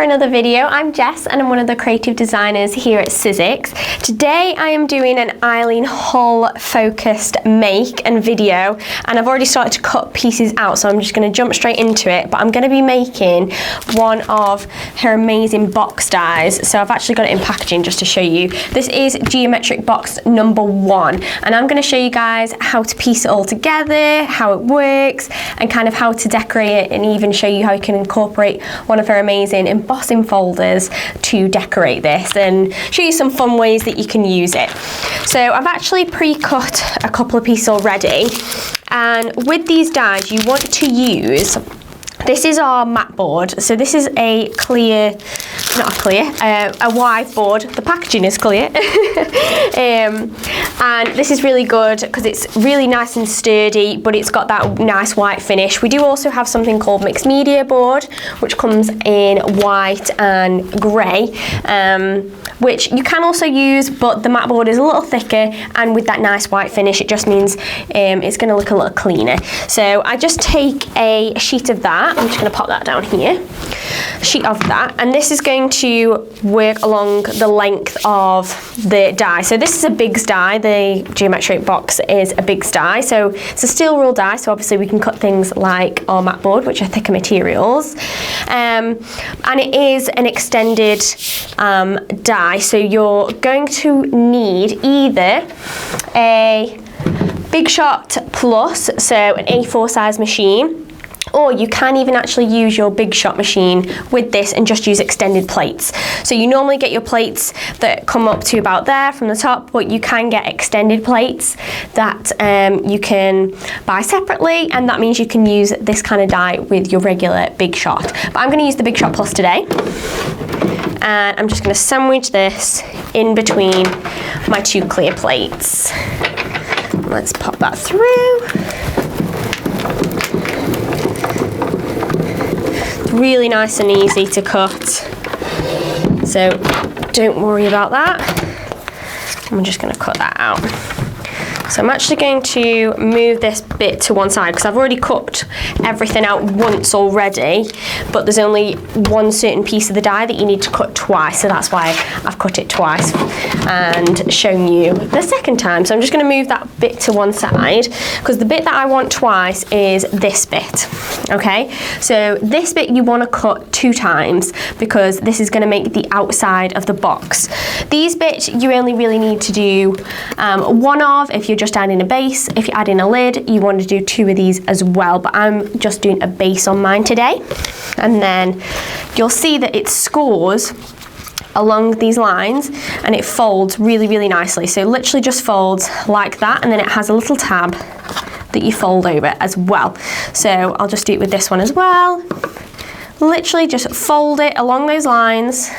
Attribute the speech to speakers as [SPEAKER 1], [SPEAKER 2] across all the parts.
[SPEAKER 1] another video. I'm Jess and I'm one of the creative designers here at Sizzix. Today I am doing an Eileen Hull focused make and video, and I've already started to cut pieces out, so I'm just going to jump straight into it. But I'm going to be making one of her amazing box dies, so I've actually got it in packaging just to show you. This is Geometric Box number 1, and I'm going to show you guys how to piece it all together, how it works, and kind of how to decorate it, and even show you how you can incorporate one of her amazing embossing folders to decorate this, and show you some fun ways that you can use it. So I've actually pre-cut a couple of pieces already, and with these dies you want to use, this is our mat board, so this is a clear, not a clear, a wide board. The packaging is clear. And this is really good because it's really nice and sturdy, but it's got that nice white finish. We do also have something called mixed media board, which comes in white and grey, which you can also use, but the mat board is a little thicker, and with that nice white finish, it just means it's going to look a little cleaner. So I just take a sheet of that. I'm just going to pop that down here. A sheet of that, and this is going to work along the length of the die. So this is a Biggs die. The Geometric Box is a Biggs die, so it's a steel rule die, so obviously we can cut things like our mat board, which are thicker materials, and it is an extended die, so you're going to need either a Big Shot Plus, so an A4 size machine, or you can even actually use your Big Shot machine with this and just use extended plates. So you normally get your plates that come up to about there from the top, but you can get extended plates that you can buy separately, and that means you can use this kind of die with your regular Big Shot. But I'm going to use the Big Shot Plus today, and I'm just going to sandwich this in between my 2 clear plates. Let's pop that through. Really nice and easy to cut, so don't worry about that. I'm just going to cut that out. So I'm actually going to move this bit to one side because I've already cut everything out once already, but there's only one certain piece of the die that you need to cut twice, so that's why I've cut it twice and shown you the second time. So I'm just going to move that bit to one side because the bit that I want twice is this bit. Okay, so this bit you want to cut 2 times because this is going to make the outside of the box. These bits you only really need to do one of if you're just adding a base. If you're adding a lid, you want to do 2 of these as well, but I'm just doing a base on mine today. And then you'll see that it scores along these lines and it folds really, really nicely. So literally just folds like that, and then it has a little tab that you fold over as well. So I'll just do it with this one as well. Literally just fold it along those lines,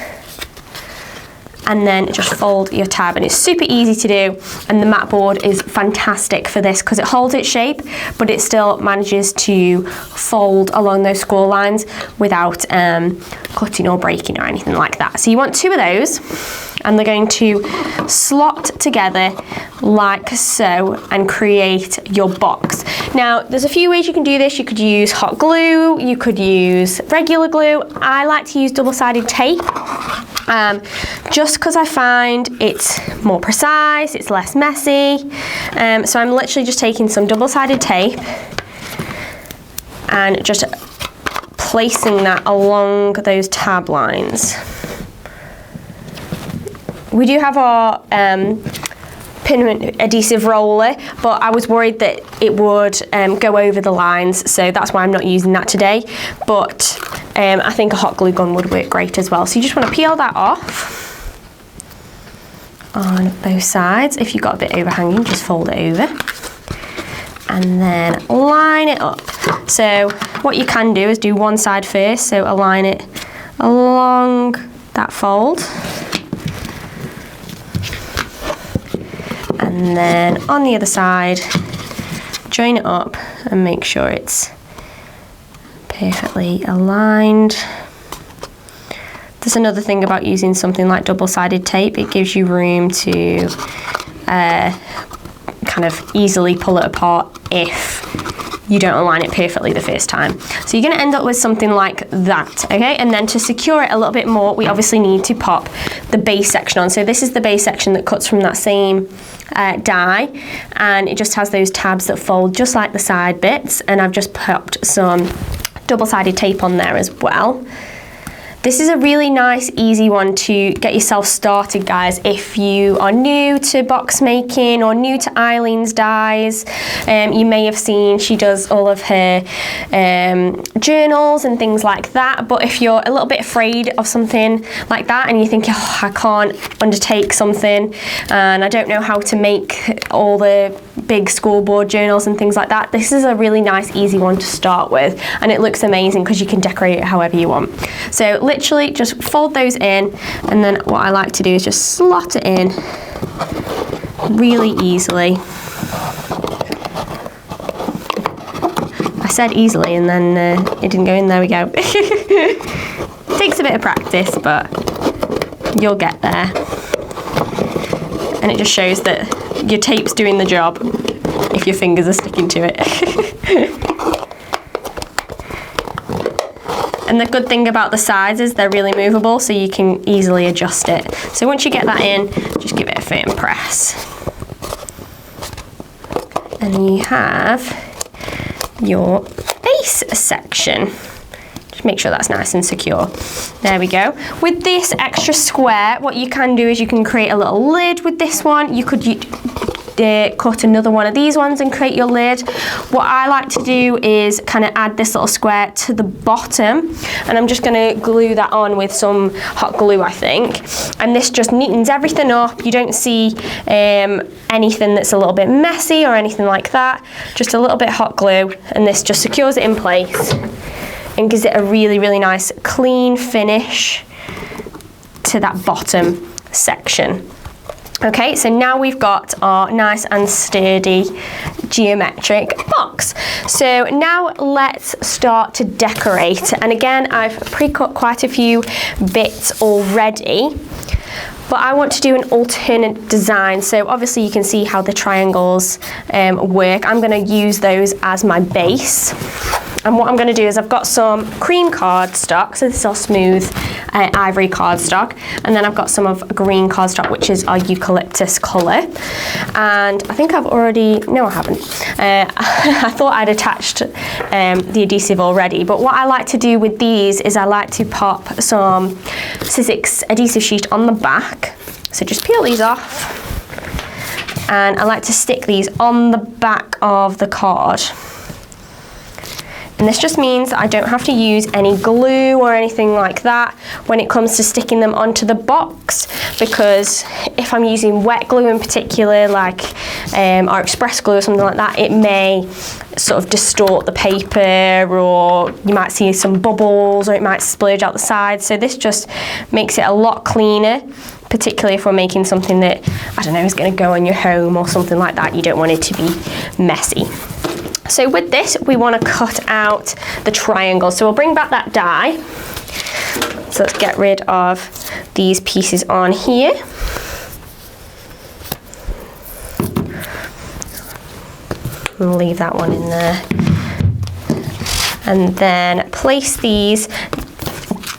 [SPEAKER 1] and then just fold your tab, and it's super easy to do, and the mat board is fantastic for this because it holds its shape but it still manages to fold along those score lines without cutting or breaking or anything like that. So you want 2 of those, and they're going to slot together like so and create your box. Now there's a few ways you can do this. You could use hot glue, you could use regular glue. I like to use double-sided tape, just because I find it's more precise, it's less messy. So I'm literally just taking some double-sided tape and just placing that along those tab lines. We do have our pin adhesive roller, but I was worried that it would go over the lines, so that's why I'm not using that today. But I think a hot glue gun would work great as well. So you just want to peel that off on both sides. If you've got a bit overhanging, just fold it over and then line it up. So what you can do is do one side first, so align it along that fold, and then on the other side join it up and make sure it's perfectly aligned. There's another thing about using something like double-sided tape. It gives you room to kind of easily pull it apart if you don't align it perfectly the first time. So you're going to end up with something like that, okay? And then to secure it a little bit more, we obviously need to pop the base section on. So this is the base section that cuts from that same die, and it just has those tabs that fold just like the side bits, and I've just popped some double-sided tape on there as well. This is a really nice, easy one to get yourself started, guys, if you are new to box making or new to Eileen's dies. You may have seen she does all of her journals and things like that, but if you're a little bit afraid of something like that and you think, oh, I can't undertake something and I don't know how to make all the big school board journals and things like that, this is a really nice, easy one to start with, and it looks amazing because you can decorate it however you want. So literally just fold those in, and then what I like to do is just slot it in really easily. I said easily and then it didn't go in. There we go. Takes a bit of practice, but you'll get there. And it just shows that your tape's doing the job if your fingers are sticking to it. And the good thing about the sides is they're really movable, so you can easily adjust it. So once you get that in, just give it a firm press. And you have your base section. Just make sure that's nice and secure. There we go. With this extra square, what you can do is you can create a little lid with this one. You could cut another one of these ones and create your lid. What I like to do is kind of add this little square to the bottom, and I'm just going to glue that on with some hot glue, I think, and this just neatens everything up. You don't see anything that's a little bit messy or anything like that. Just a little bit hot glue, and this just secures it in place and gives it a really, really nice clean finish to that bottom section. Okay, so now we've got our nice and sturdy geometric box. So now let's start to decorate. And again, I've pre-cut quite a few bits already, but I want to do an alternate design. So obviously you can see how the triangles work. I'm going to use those as my base. And what I'm going to do is I've got some cream cardstock, so this is all smooth ivory cardstock, and then I've got some of green cardstock, which is our eucalyptus colour. And I think I've already, no I haven't, I thought I'd attached the adhesive already, but what I like to do with these is I like to pop some Sizzix adhesive sheet on the back. So just peel these off, and I like to stick these on the back of the card. And this just means that I don't have to use any glue or anything like that when it comes to sticking them onto the box, because if I'm using wet glue in particular, like our express glue or something like that, it may sort of distort the paper, or you might see some bubbles, or it might splurge out the sides. So this just makes it a lot cleaner, particularly if we're making something that, I don't know, is going to go on your home or something like that. You don't want it to be messy. So with this, we want to cut out the triangle. So we'll bring back that die. So let's get rid of these pieces on here. And leave that one in there. And then place these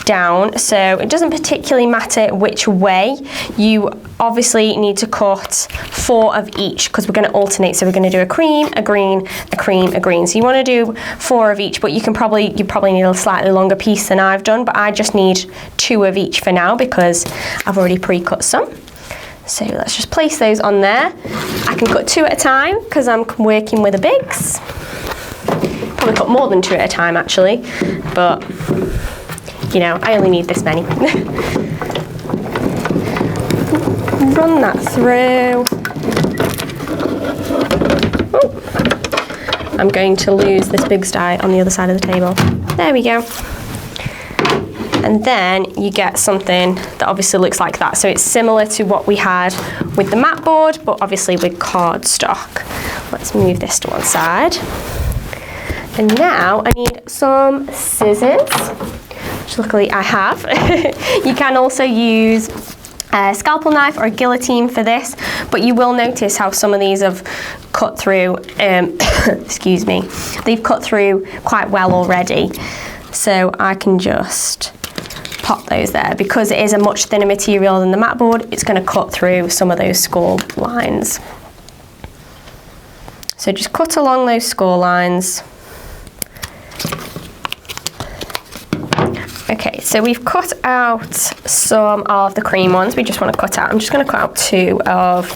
[SPEAKER 1] down, so it doesn't particularly matter which way. You obviously need to cut 4 of each, because we're going to alternate. So we're going to do a cream, a green, a cream, a green. So you want to do 4 of each, but you probably need a slightly longer piece than I've done, but I just need 2 of each for now because I've already pre-cut some. So let's just place those on there. I can cut 2 at a time because I'm working with a bigs. Probably cut more than 2 at a time actually, but you know, I only need this many. Run that through. Oh. I'm going to lose this big die on the other side of the table. There we go. And then you get something that obviously looks like that. So it's similar to what we had with the mat board, but obviously with cardstock. Let's move this to one side. And now I need some scissors, which luckily I have. You can also use scalpel knife or a guillotine for this, but you will notice how some of these have cut through, excuse me, they've cut through quite well already. So I can just pop those there. Because it is a much thinner material than the mat board, it's going to cut through some of those score lines. So just cut along those score lines. Okay, so we've cut out some of the cream ones we just want to cut out. I'm just going to cut out 2 of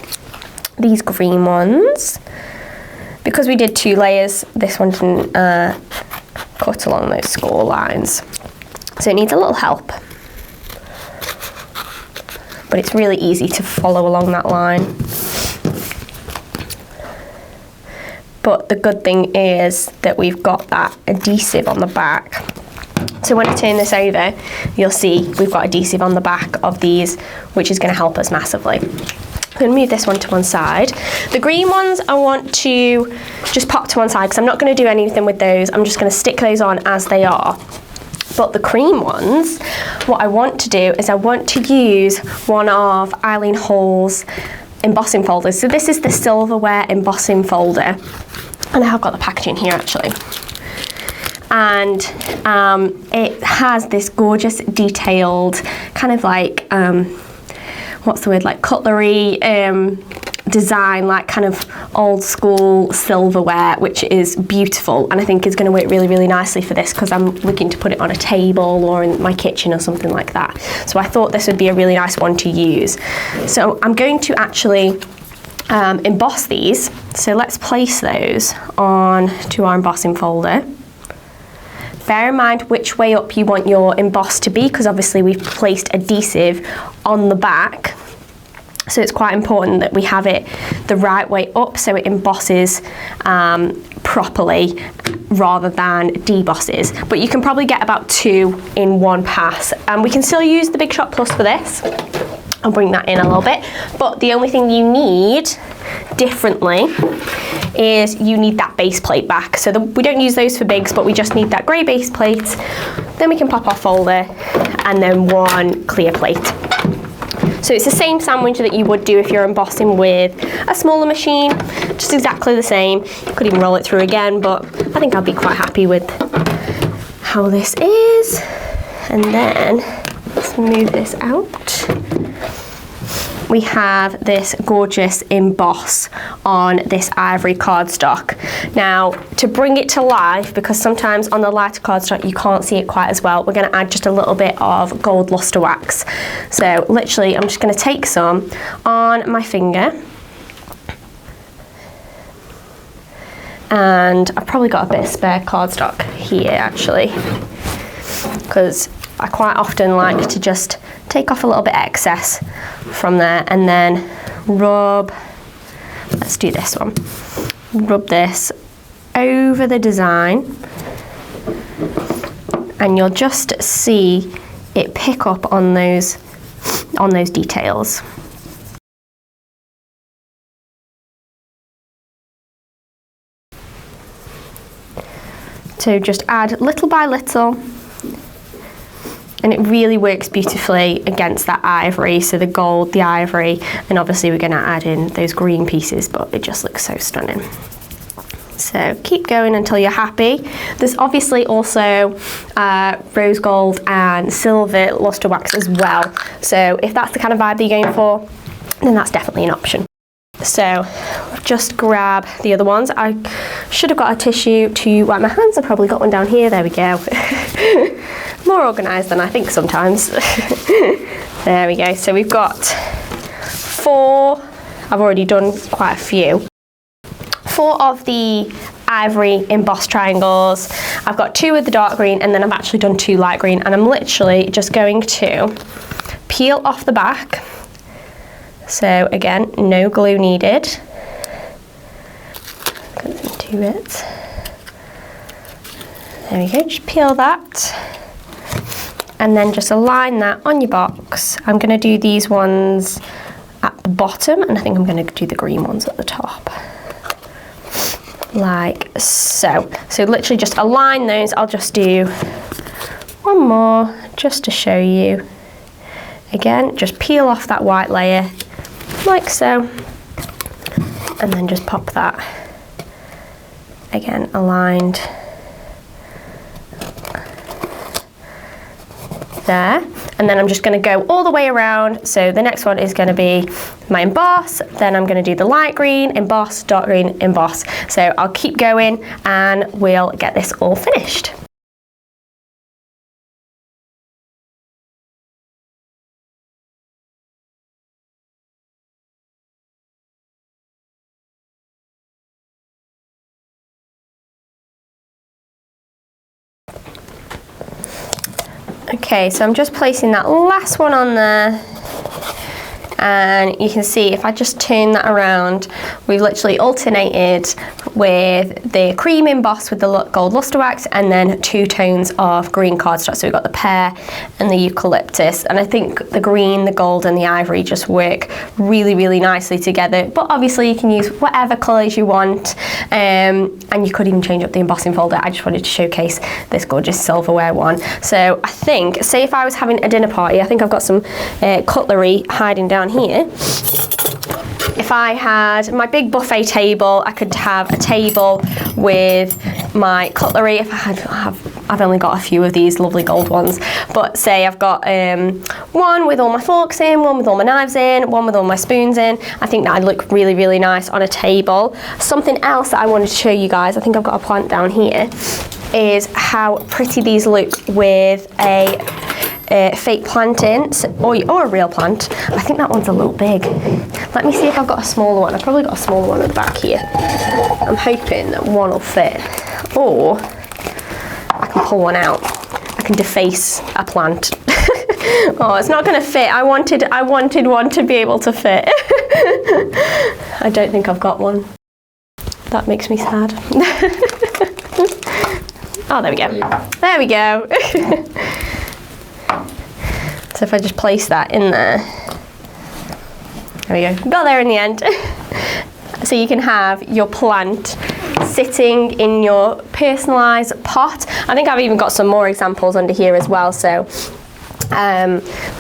[SPEAKER 1] these green ones. Because we did 2 layers, this one didn't cut along those score lines. So it needs a little help. But it's really easy to follow along that line. But the good thing is that we've got that adhesive on the back. So when I turn this over, you'll see we've got adhesive on the back of these, which is going to help us massively. I'm going to move this one to one side. The green ones I want to just pop to one side because I'm not going to do anything with those. I'm just going to stick those on as they are. But the cream ones, what I want to do is I want to use one of Eileen Hull's embossing folders. So this is the Silverware embossing folder. And I have got the packaging here actually. And it has this gorgeous detailed kind of like, what's the word, like cutlery design, like kind of old school silverware, which is beautiful and I think is going to work really, really nicely for this because I'm looking to put it on a table or in my kitchen or something like that. So I thought this would be a really nice one to use. So I'm going to actually emboss these. So let's place those on to our embossing folder. Bear in mind which way up you want your emboss to be because obviously we've placed adhesive on the back. So it's quite important that we have it the right way up so it embosses properly rather than debosses. But you can probably get about 2 in one pass. And we can still use the Big Shot Plus for this. I'll bring that in a little bit. But the only thing you need differently is you need that base plate back. So we don't use those for bigs, but we just need that grey base plate. Then we can pop our folder and then one clear plate. So it's the same sandwich that you would do if you're embossing with a smaller machine, just exactly the same. You could even roll it through again, but I think I'll be quite happy with how this is. And then let's move this out. We have this gorgeous emboss on this ivory cardstock. Now, to bring it to life, because sometimes on the lighter cardstock you can't see it quite as well, we're going to add just a little bit of gold luster wax. So literally, I'm just going to take some on my finger. And I've probably got a bit of spare cardstock here actually, because I quite often like to just take off a little bit excess from there and then rub, let's do this one, rub this over the design and you'll just see it pick up on those details. So just add little by little. And it really works beautifully against that ivory, so the gold, the ivory, and obviously we're going to add in those green pieces, but it just looks so stunning. So keep going until you're happy. There's obviously also rose gold and silver luster wax as well. So if that's the kind of vibe that you're going for, then that's definitely an option. So just grab the other ones. I should have got a tissue to wipe my hands. I've probably got one down here. There we go. More organised than I think sometimes. There we go. So we've got 4. I've already done quite a few. 4 of the ivory embossed triangles. I've got 2 with the dark green and then I've actually done 2 light green, and I'm literally just going to peel off the back. So again, no glue needed. Go into it. There we go, just peel that. And then just align that on your box. I'm gonna do these ones at the bottom, and I think I'm gonna do the green ones at the top. Like so. So literally just align those. I'll just do one more just to show you. Again, just peel off that white layer like so, and then just pop that, again, aligned there. And then I'm just going to go all the way around. So the next one is going to be my emboss, then I'm going to do the light green, emboss, dark green, emboss. So I'll keep going and we'll get this all finished. Okay, so I'm just placing that last one on there, and you can see if I just turn that around, we've literally alternated with the cream emboss with the gold luster wax, and then 2 tones of green cardstock. So we've got the pear and the eucalyptus, and I think the green, the gold and the ivory just work really, really nicely together. But obviously you can use whatever colours you want, and you could even change up the embossing folder. I just wanted to showcase this gorgeous silverware one. So I think, say if I was having a dinner party, I think I've got some cutlery hiding down here. If I had my big buffet table, I could have a table with my cutlery. If I've only got a few of these lovely gold ones, but say I've got one with all my forks in, one with all my knives in, one with all my spoons in. I think that'd look really, really nice on a table. Something else that I wanted to show you guys, I think I've got a plant down here, is how pretty these look with a fake plant in, or a real plant. I think that one's a little big. Let me see if I've got a smaller one. I've probably got a smaller one at the back here. I'm hoping that one will fit, or I can pull one out. I can deface a plant. Oh, it's not going to fit. I wanted one to be able to fit. I don't think I've got one. That makes me sad. Oh, there we go. There we go. So if I just place that in there, there we go, got there in the end. So you can have your plant sitting in your personalised pot. I think I've even got some more examples under here as well. So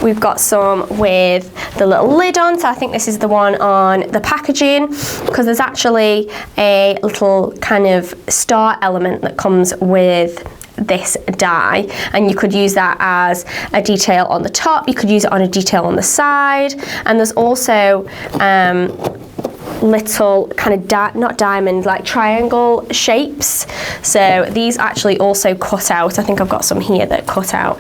[SPEAKER 1] we've got some with the little lid on, so I think this is the one on the packaging, because there's actually a little kind of star element that comes with this die, and you could use that as a detail on the top, you could use it on a detail on the side, and there's also little kind of not diamond, like triangle shapes. So these actually also cut out. I think I've got some here that cut out.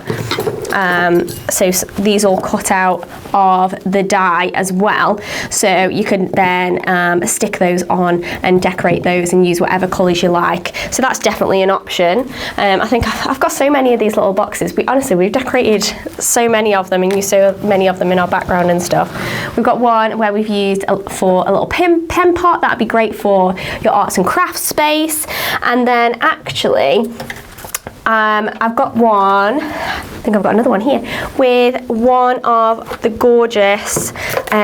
[SPEAKER 1] So these all cut out of the die as well. So you can then stick those on and decorate those and use whatever colours you like. So that's definitely an option. I think I've got so many of these little boxes. We've decorated so many of them and used so many of them in our background and stuff. We've got one where we've used for a little pen pot. That'd be great for your arts and crafts space. And then actually I've got one, I think I've got another one here, with one of the gorgeous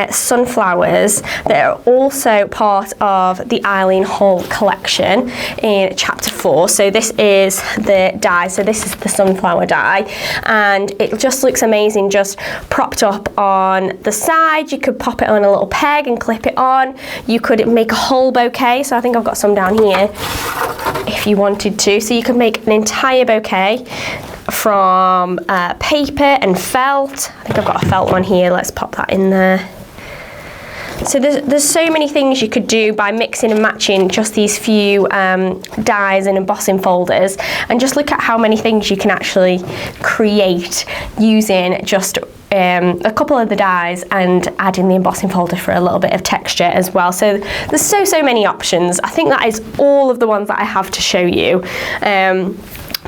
[SPEAKER 1] sunflowers that are also part of the Eileen Hull collection in chapter 4. So this is the die, so this is the sunflower die, and it just looks amazing just propped up on the side. You could pop it on a little peg and clip it on. You could make a whole bouquet, so I think I've got some down here if you wanted to. So you could make an entire bouquet from paper and felt. I think I've got a felt one here. Let's pop that in there. So there's so many things you could do by mixing and matching just these few dies and embossing folders, and just look at how many things you can actually create using just a couple of the dies and adding the embossing folder for a little bit of texture as well. So there's so many options. I think that is all of the ones that I have to show you.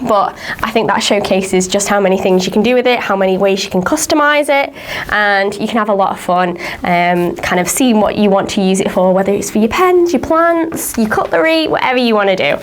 [SPEAKER 1] But I think that showcases just how many things you can do with it, how many ways you can customize it, and you can have a lot of fun kind of seeing what you want to use it for, whether it's for your pens, your plants, your cutlery, whatever you want to do.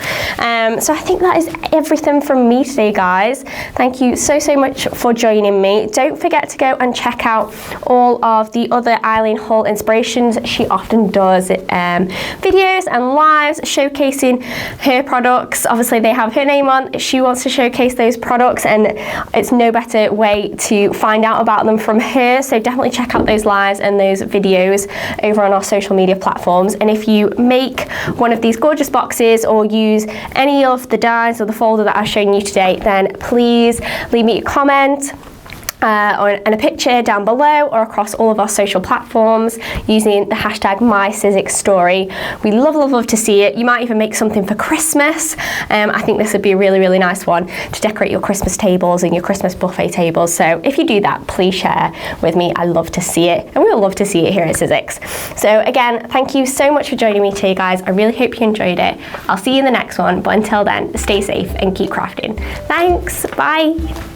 [SPEAKER 1] So I think that is everything from me today, guys. Thank you so much for joining me. Don't forget to go and check out all of the other Eileen Hull inspirations. She often does videos and lives showcasing her products. Obviously they have her name on. She wants to showcase those products, and it's no better way to find out about them from her. So definitely check out those lives and those videos over on our social media platforms. And if you make one of these gorgeous boxes or use any of the dies or the folder that I've shown you today, then please leave me a comment and a picture down below or across all of our social platforms using the hashtag #MySizzixStory. We love to see it. You might even make something for Christmas. I think this would be a really nice one to decorate your Christmas tables and your Christmas buffet tables. So if you do that, please share with me. I love to see it, and we'll love to see it here at Sizzix. So again, thank you so much for joining me today, guys. I really hope you enjoyed it. I'll see you in the next one, but until then, stay safe and keep crafting. Thanks, bye.